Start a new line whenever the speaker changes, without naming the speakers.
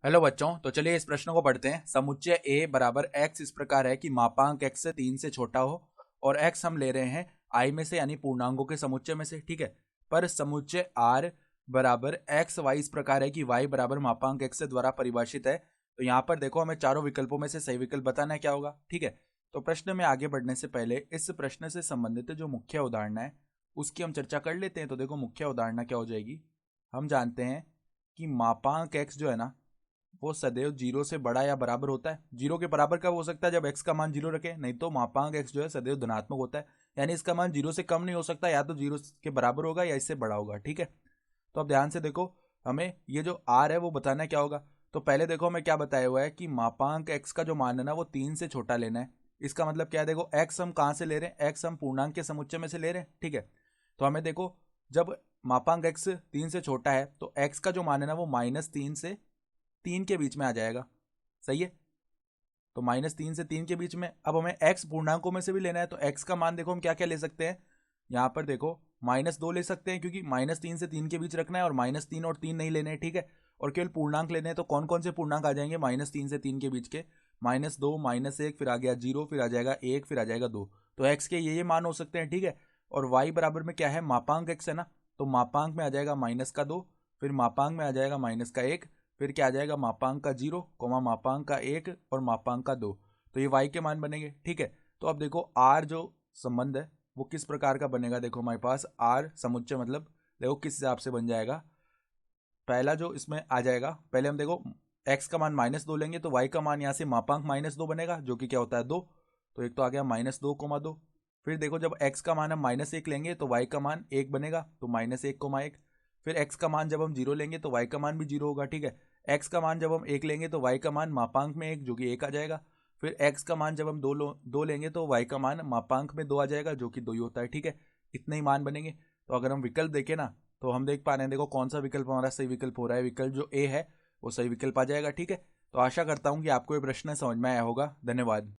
Hello बच्चों, तो चलिए इस प्रश्न को पढ़ते हैं। समुच्चय a बराबर x इस प्रकार है कि मापांक x से 3 से छोटा हो और x हम ले रहे हैं i में से यानी पूर्णांकों के समुच्चय में से, ठीक है। पर समुच्चय r बराबर x y इस प्रकार है कि y बराबर मापांक x से द्वारा परिभाषित है। तो यहाँ पर देखो, हमें चारों विकल्पों में से सही विकल्प बताना है क्या होगा, ठीक है। तो प्रश्न में आगे बढ़ने से पहले इस प्रश्न से संबंधित जो मुख्य उदाहरण है उसकी हम चर्चा कर लेते हैं। तो देखो, मुख्य उदाहरण क्या हो जाएगी। हम जानते हैं कि मापांक x जो है ना, वो सदैव जीरो से बड़ा या बराबर होता है। जीरो के बराबर कब हो सकता है? जब x का मान जीरो रखे, नहीं तो मापांक x जो है सदैव धनात्मक होता है, यानी इसका मान जीरो से कम नहीं हो सकता, या तो जीरो के बराबर होगा या इससे बड़ा होगा, ठीक है। तो अब ध्यान से देखो, हमें ये जो r है वो बताना है क्या होगा। तो पहले देखो, हमें क्या बताया हुआ है कि मापांक x का जो मान है ना वो 3 से छोटा लेना है। इसका मतलब क्या है? देखो, x हम कहाँ से ले रहे हैं? x हम पूर्णांक के समुच्चय में से ले रहे हैं, ठीक है। तो हमें देखो, जब मापांक x 3 से छोटा है तो x का जो मान है ना वो -3 से 3 के बीच में आ जाएगा, सही है। तो -3 से 3 के बीच में। अब हमें x पूर्णांकों में से भी लेना है, तो x का मान देखो हम क्या क्या ले सकते हैं। यहाँ पर देखो, -2 ले सकते हैं, क्योंकि -3 से 3 के बीच रखना है और -3 और 3 नहीं लेने हैं, ठीक है। और केवल पूर्णांक लेने हैं, तो कौन कौन से पूर्णांक आ जाएंगे -3 से 3 के बीच के? -2, -1, फिर आ गया 0, फिर आ जाएगा 1, फिर आ जाएगा 2। तो x के ये मान हो सकते हैं, ठीक है। और y बराबर में क्या है? मापांक x है ना, तो मापांक में आ जाएगा -2, फिर मापांक में आ जाएगा -1, फिर क्या आ जाएगा? मापांक का 0, मापांक का 1 और मापांक का 2। तो ये y के मान बनेंगे, ठीक है। तो अब देखो, r जो संबंध है वो किस प्रकार का बनेगा। देखो, हमारे पास r समुच्चय मतलब देखो किस हिसाब से बन जाएगा। पहला जो इसमें आ जाएगा, पहले हम देखो x का मान -2 लेंगे तो y का मान यहाँ से मापांक -2 बनेगा, जो कि क्या होता है 2। तो एक तो आ गया -2, 2। फिर देखो, जब x का मान हम -1 लेंगे तो y का मान 1 बनेगा, तो -1, 1। फिर x का मान जब हम 0 लेंगे तो y का मान भी 0 होगा, ठीक है। x का मान जब हम 1 लेंगे तो y का मान मापांक में 1, जो कि 1 आ जाएगा। फिर x का मान जब हम 2 लेंगे तो y का मान मापांक में 2 आ जाएगा, जो कि 2 ही होता है, ठीक है। इतने ही मान बनेंगे। तो अगर हम विकल्प देखें ना, तो हम देख पा रहे हैं, देखो कौन सा विकल्प हमारा सही विकल्प हो रहा है। विकल्प जो ए है वो सही विकल्प आ जाएगा, ठीक है। तो आशा करता हूँ कि आपको ये प्रश्न समझ में आया होगा। धन्यवाद।